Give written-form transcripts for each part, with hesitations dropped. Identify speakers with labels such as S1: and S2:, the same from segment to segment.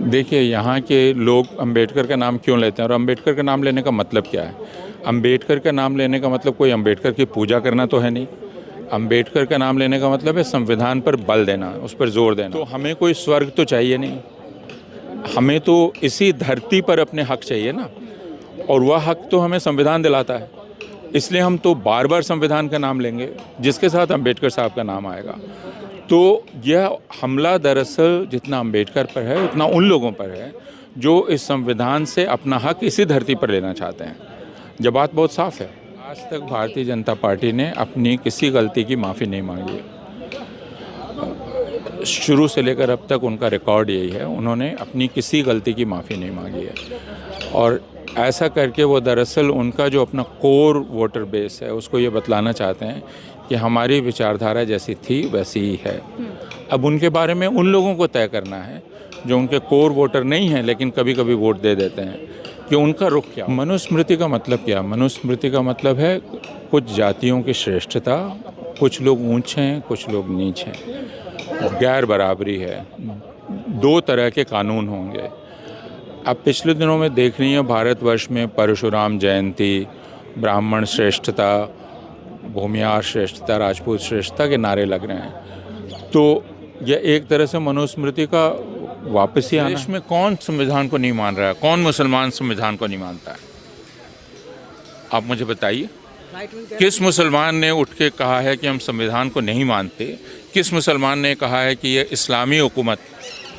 S1: देखिए, यहाँ के लोग अंबेडकर का नाम क्यों लेते हैं और अंबेडकर का नाम लेने का मतलब क्या है? अंबेडकर का नाम लेने का मतलब कोई अंबेडकर की पूजा करना तो है नहीं। अंबेडकर का नाम लेने का मतलब है संविधान पर बल देना, उस पर जोर देना। तो हमें कोई स्वर्ग तो चाहिए नहीं, हमें तो इसी धरती पर अपने हक चाहिए ना, और वह हक तो हमें संविधान दिलाता है। इसलिए हम तो बार बार संविधान का नाम लेंगे जिसके साथ अंबेडकर साहब का नाम आएगा। तो यह हमला दरअसल जितना अंबेडकर पर है उतना उन लोगों पर है जो इस संविधान से अपना हक इसी धरती पर लेना चाहते हैं। यह बात बहुत साफ है। आज तक भारतीय जनता पार्टी ने अपनी किसी गलती की माफ़ी नहीं मांगी है। शुरू से लेकर अब तक उनका रिकॉर्ड यही है, उन्होंने अपनी किसी गलती की माफ़ी नहीं मांगी है। और ऐसा करके वो दरअसल उनका जो अपना कोर वोटर बेस है उसको ये बतलाना चाहते हैं कि हमारी विचारधारा जैसी थी वैसी ही है। अब उनके बारे में उन लोगों को तय करना है जो उनके कोर वोटर नहीं हैं लेकिन कभी कभी वोट दे देते हैं कि उनका रुख क्या। मनुस्मृति का मतलब क्या? मनुस्मृति का मतलब है कुछ जातियों की श्रेष्ठता, कुछ लोग ऊंच हैं कुछ लोग नीच हैं, गैर बराबरी है, दो तरह के कानून होंगे। अब पिछले दिनों में देख रही है भारतवर्ष में परशुराम जयंती, ब्राह्मण श्रेष्ठता, भूमियार श्रेष्ठता, राजपूत श्रेष्ठता के नारे लग रहे हैं। तो यह एक तरह से मनुस्मृति का वापस ही आना। देश में कौन संविधान को नहीं मान रहा है? कौन मुसलमान संविधान को नहीं मानता है? आप मुझे बताइए, किस मुसलमान ने उठ के कहा है कि हम संविधान को नहीं मानते? किस मुसलमान ने कहा है कि यह इस्लामी हुकूमत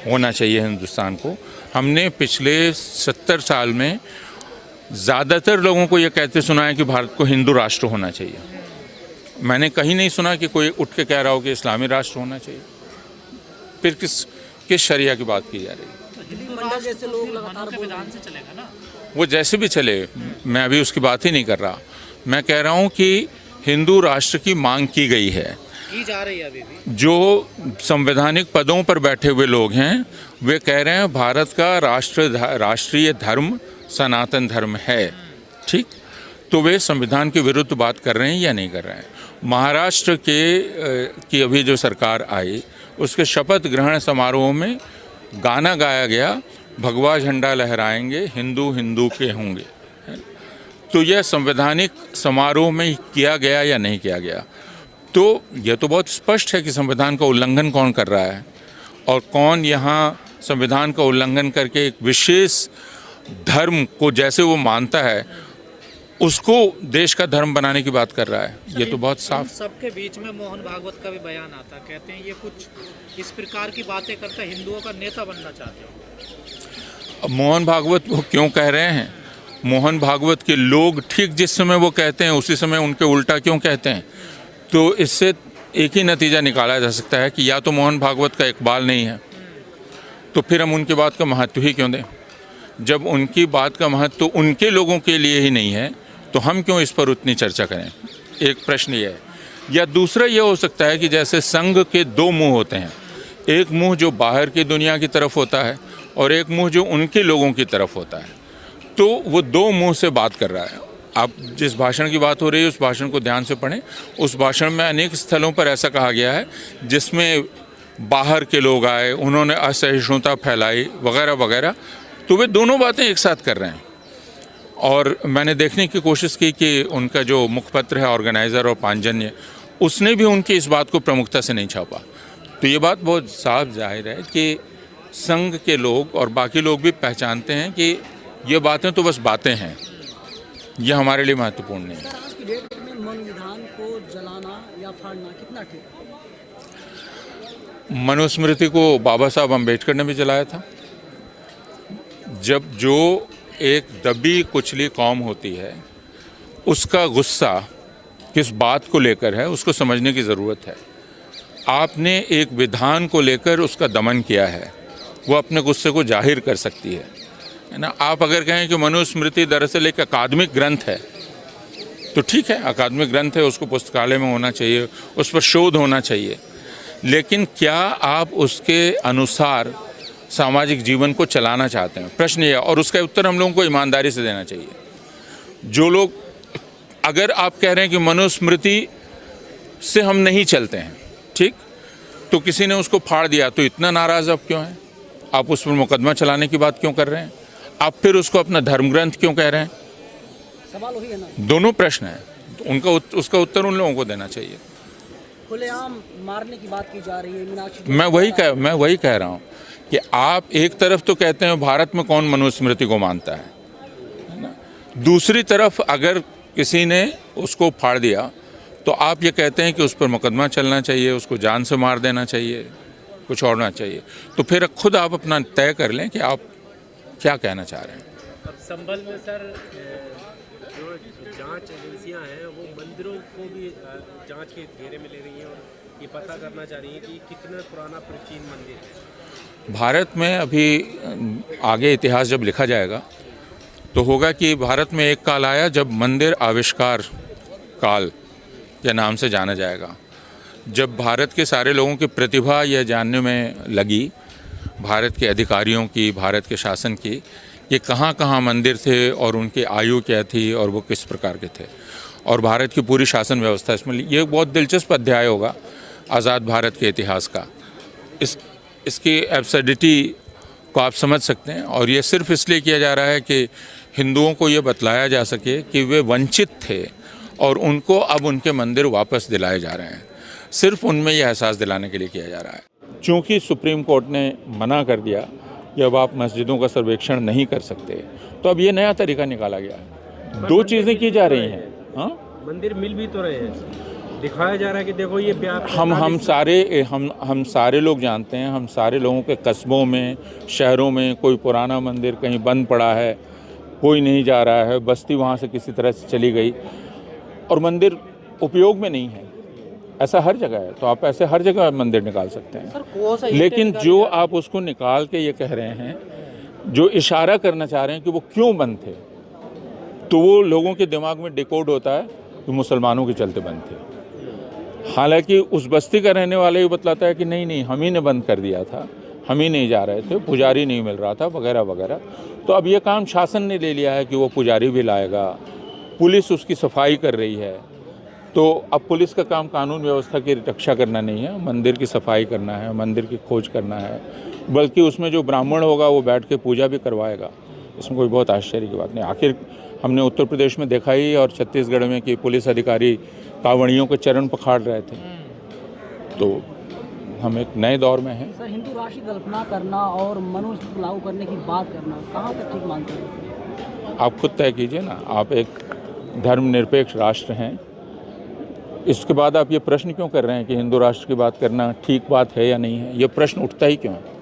S1: होना चाहिए हिंदुस्तान को? हमने पिछले 70 साल में ज़्यादातर लोगों को यह कहते सुना है कि भारत को हिंदू राष्ट्र होना चाहिए। मैंने कहीं नहीं सुना कि कोई उठ के कह रहा हो कि इस्लामी राष्ट्र होना चाहिए। फिर किस शरिया की बात की जा रही है?
S2: जैसे लोग लगातार संविधान से चलेगा ना,
S1: वो जैसे भी चले, मैं अभी उसकी बात ही नहीं कर रहा। मैं कह रहा हूँ कि हिंदू राष्ट्र की मांग की गई है,
S2: की जा रही है अभी भी।
S1: जो संवैधानिक पदों पर बैठे हुए लोग हैं वे कह रहे हैं भारत का राष्ट्रीय धर्म सनातन धर्म है, ठीक? तो वे संविधान के विरुद्ध बात कर रहे हैं या नहीं कर रहे हैं? महाराष्ट्र की अभी जो सरकार आई उसके शपथ ग्रहण समारोह में गाना गाया गया, भगवा झंडा लहराएंगे, हिंदू हिंदू के होंगे। तो यह संवैधानिक समारोह में किया गया या नहीं किया गया? तो यह तो बहुत स्पष्ट है कि संविधान का उल्लंघन कौन कर रहा है और कौन यहाँ संविधान का उल्लंघन करके एक विशेष धर्म को जैसे वो मानता है उसको देश का धर्म बनाने की बात कर रहा है। ये तो बहुत साफ।
S2: सबके बीच में मोहन भागवत का भी बयान आता, कहते हैं ये कुछ इस प्रकार की बातें करता है, हिंदुओं का नेता बनना चाहते हो।
S1: अब मोहन भागवत वो क्यों कह रहे हैं? मोहन भागवत के लोग ठीक जिस समय वो कहते हैं उसी समय उनके उल्टा क्यों कहते हैं? तो इससे एक ही नतीजा निकाला जा सकता है कि या तो मोहन भागवत का इकबाल नहीं है, तो फिर हम उनकी बात का महत्व ही क्यों दें? जब उनकी बात का महत्व उनके लोगों के लिए ही नहीं है तो हम क्यों इस पर उतनी चर्चा करें? एक प्रश्न ये है। या दूसरा ये हो सकता है कि जैसे संघ के दो मुंह होते हैं, एक मुंह जो बाहर की दुनिया की तरफ होता है और एक मुंह जो उनके लोगों की तरफ होता है, तो वो दो मुंह से बात कर रहा है। आप जिस भाषण की बात हो रही है उस भाषण को ध्यान से पढ़ें। उस भाषण में अनेक स्थलों पर ऐसा कहा गया है जिसमें बाहर के लोग आए, उन्होंने असहिष्णुता फैलाई वगैरह वगैरह। तो वे दोनों बातें एक साथ कर रहे हैं। और मैंने देखने की कोशिश की कि उनका जो मुखपत्र है ऑर्गेनाइज़र और पांजन्य, उसने भी उनकी इस बात को प्रमुखता से नहीं छापा। तो ये बात बहुत साफ जाहिर है कि संघ के लोग और बाकी लोग भी पहचानते हैं कि ये बातें तो बस बातें हैं, ये हमारे लिए महत्वपूर्ण नहीं है।
S3: आज की डेट में संविधान को जलाना या फाड़ना कितना ठीक है?
S1: मनुस्मृति को बाबा साहब अम्बेडकर ने भी जलाया था। जब जो एक दबी कुचली कौम होती है उसका गुस्सा किस बात को लेकर है उसको समझने की ज़रूरत है। आपने एक विधान को लेकर उसका दमन किया है, वो अपने गुस्से को जाहिर कर सकती है ना। आप अगर कहें कि मनुस्मृति दरअसल एक अकादमिक ग्रंथ है तो ठीक है, अकादमिक ग्रंथ है, उसको पुस्तकालय में होना चाहिए, उस पर शोध होना चाहिए। लेकिन क्या आप उसके अनुसार सामाजिक जीवन को चलाना चाहते हैं? प्रश्न ये, और उसका उत्तर हम लोगों को ईमानदारी से देना चाहिए। जो लोग, अगर आप कह रहे हैं कि मनुस्मृति से हम नहीं चलते हैं, ठीक, तो किसी ने उसको फाड़ दिया तो इतना नाराज़ अब क्यों है? आप उस पर मुकदमा चलाने की बात क्यों कर रहे हैं? आप फिर उसको अपना धर्म ग्रंथ क्यों कह रहे हैं?
S3: सवाल वही है ना,
S1: दोनों प्रश्न हैं, उसका उत्तर उन लोगों को देना चाहिए।
S3: खुलेआम मारने की बात की जा रही है मीनाक्षी।
S1: मैं वही कह रहा हूँ कि आप एक तरफ तो कहते हैं भारत में कौन मनुस्मृति को मानता है ना, दूसरी तरफ अगर किसी ने उसको फाड़ दिया तो आप ये कहते हैं कि उस पर मुकदमा चलना चाहिए, उसको जान से मार देना चाहिए, कुछ और ना चाहिए। तो फिर खुद आप अपना तय कर लें कि आप क्या कहना चाह रहे हैं।
S4: और संभल में सर जो जांच एजेंसियां हैं वो मंदिरों को भी जांच के घेरे में ले रही हैं और ये पता करना चाह रही हैं कि कितना पुराना प्राचीन मंदिर है।
S1: भारत में अभी आगे इतिहास जब लिखा जाएगा तो होगा कि भारत में एक काल आया जब मंदिर आविष्कार काल के नाम से जाना जाएगा। जब भारत के सारे लोगों की प्रतिभा यह जानने में लगी, भारत के अधिकारियों की, भारत के शासन की, कि कहाँ कहाँ मंदिर थे और उनकी आयु क्या थी और वो किस प्रकार के थे, और भारत की पूरी शासन व्यवस्था इसमें, ये बहुत दिलचस्प अध्याय होगा आज़ाद भारत के इतिहास का। इसकी एब्सर्डिटी को आप समझ सकते हैं, और ये सिर्फ इसलिए किया जा रहा है कि हिंदुओं को ये बतलाया जा सके कि वे वंचित थे और उनको अब उनके मंदिर वापस दिलाए जा रहे हैं। सिर्फ उनमें यह एहसास दिलाने के लिए किया जा रहा है। चूँकि सुप्रीम कोर्ट ने मना कर दिया कि अब आप मस्जिदों का सर्वेक्षण नहीं कर सकते, तो अब ये नया तरीका निकाला गया है। दो चीज़ें की जा रही हैं। हाँ,
S4: मंदिर मिल भी तो रहे हैं, दिखाया जा रहा है कि देखो ये
S1: हम सारे लोग जानते हैं, हम सारे लोगों के कस्बों में, शहरों में कोई पुराना मंदिर कहीं बंद पड़ा है, कोई नहीं जा रहा है, बस्ती वहाँ से किसी तरह से चली गई और मंदिर उपयोग में नहीं है, ऐसा हर जगह है। तो आप ऐसे हर जगह मंदिर निकाल सकते हैं, लेकिन जो आप उसको निकाल के ये कह रहे हैं, जो इशारा करना चाह रहे हैं कि वो क्यों बंद थे, तो वो लोगों के दिमाग में डिकोड होता है कि मुसलमानों के चलते बंद थे। हालांकि उस बस्ती का रहने वाला ही बतलाता है कि नहीं हम ही ने बंद कर दिया था, हम ही नहीं जा रहे थे, पुजारी नहीं मिल रहा था, वगैरह वगैरह। तो अब ये काम शासन ने ले लिया है कि वो पुजारी भी लाएगा, पुलिस उसकी सफाई कर रही है। तो अब पुलिस का काम कानून व्यवस्था की रक्षा करना नहीं है, मंदिर की सफाई करना है, मंदिर की खोज करना है, बल्कि उसमें जो ब्राह्मण होगा वो बैठ के पूजा भी करवाएगा। इसमें कोई बहुत आश्चर्य की बात नहीं। आखिर हमने उत्तर प्रदेश में देखा ही और छत्तीसगढ़ में कि पुलिस अधिकारी कांवड़ियों के चरण पखाड़ रहे थे। तो हम एक नए दौर में हैं।
S3: सर, हिंदू राष्ट्र की कल्पना करना और मनुस्मृति को लागू करने की बात करना कहाँ तक ठीक मानते हैं?
S1: आप खुद तय कीजिए ना। आप एक धर्मनिरपेक्ष राष्ट्र हैं, इसके बाद आप ये प्रश्न क्यों कर रहे हैं कि हिंदू राष्ट्र की बात करना ठीक बात है या नहीं है? ये प्रश्न उठता ही क्यों है?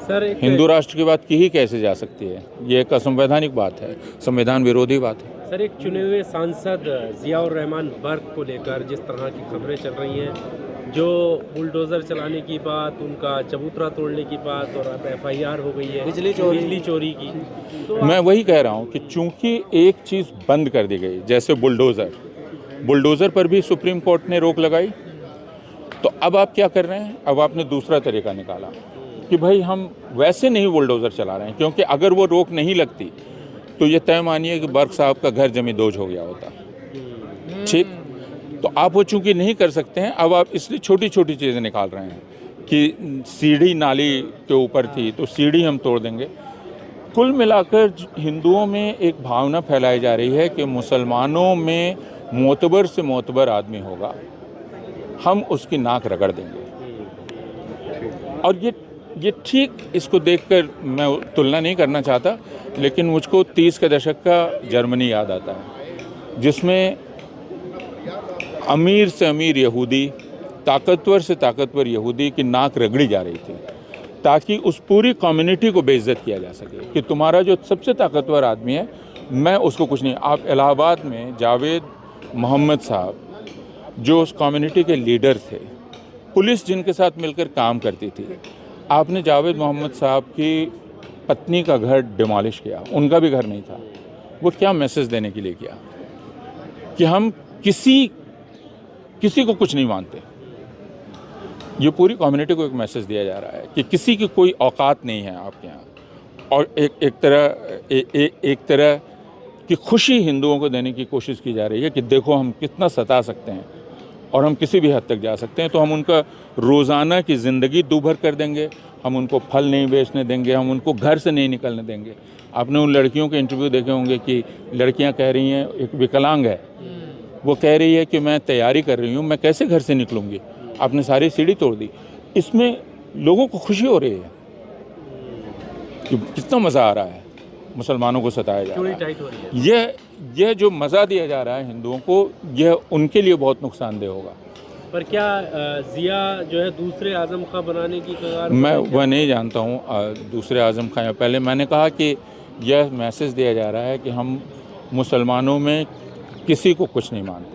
S4: सर,
S1: हिंदू राष्ट्र की बात की ही कैसे जा सकती है? ये एक असंवैधानिक बात है, संविधान विरोधी बात है।
S4: सर, एक चुने हुए सांसद जियाउर रहमान बर्क को लेकर जिस तरह की खबरें चल रही हैं, जो बुलडोज़र चलाने की बात, उनका चबूतरा तोड़ने की बात, और अब FIR हो गई है बिजली चोरी की, तो
S1: मैं वही कह रहा हूँ कि चूंकि एक चीज़ बंद कर दी गई, जैसे बुलडोज़र पर भी सुप्रीम कोर्ट ने रोक लगाई, तो अब आप क्या कर रहे हैं? अब आपने दूसरा तरीका निकाला कि भाई हम वैसे नहीं बुलडोज़र चला रहे हैं, क्योंकि अगर वो रोक नहीं लगती तो ये तय मानिए कि बर्क साहब का घर जमी दोज हो गया होता। ठीक, तो आप वो चूंकि नहीं कर सकते हैं, अब आप इसलिए छोटी छोटी चीज़ें निकाल रहे हैं कि सीढ़ी नाली के ऊपर थी तो सीढ़ी हम तोड़ देंगे। कुल मिलाकर हिंदुओं में एक भावना फैलाई जा रही है कि मुसलमानों में मोतबर से मोतबर आदमी होगा, हम उसकी नाक रगड़ देंगे। और ये ठीक, इसको देखकर मैं तुलना नहीं करना चाहता, लेकिन मुझको 30 के दशक का जर्मनी याद आता है, जिसमें अमीर से अमीर यहूदी, ताकतवर से ताकतवर यहूदी की नाक रगड़ी जा रही थी, ताकि उस पूरी कम्युनिटी को बेइज्जत किया जा सके कि तुम्हारा जो सबसे ताकतवर आदमी है, मैं उसको कुछ नहीं। आप इलाहाबाद में जावेद मोहम्मद साहब, जो उस कम्युनिटी के लीडर थे, पुलिस जिनके साथ मिलकर काम करती थी, आपने जावेद मोहम्मद साहब की पत्नी का घर डिमोलिश किया, उनका भी घर नहीं था। वो क्या मैसेज देने के लिए किया कि हम किसी को कुछ नहीं मानते। ये पूरी कम्युनिटी को एक मैसेज दिया जा रहा है कि किसी की कोई औकात नहीं है आपके यहाँ, और एक तरह की खुशी हिंदुओं को देने की कोशिश की जा रही है कि देखो हम कितना सता सकते हैं और हम किसी भी हद तक जा सकते हैं। तो हम उनका रोज़ाना की ज़िंदगी दूभर कर देंगे, हम उनको फल नहीं बेचने देंगे, हम उनको घर से नहीं निकलने देंगे। आपने उन लड़कियों के इंटरव्यू देखे होंगे कि लड़कियां कह रही हैं, एक विकलांग है, वो कह रही है कि मैं तैयारी कर रही हूँ, मैं कैसे घर से निकलूँगी, आपने सारी सीढ़ी तोड़ दी। इसमें लोगों को खुशी हो रही है कि कितना मज़ा आ रहा है, मुसलमानों को सताया जा रहा है।
S4: टाइट हो रही है।
S1: यह जो मज़ा दिया जा रहा है हिंदुओं को, यह उनके लिए बहुत नुकसानदेह होगा।
S4: पर क्या जिया जो है दूसरे आजम खां बनाने की कगार?
S1: मैं वह नहीं जानता हूँ दूसरे आजम खां या पहले। मैंने कहा कि यह मैसेज दिया जा रहा है कि हम मुसलमानों में किसी को कुछ नहीं मानते।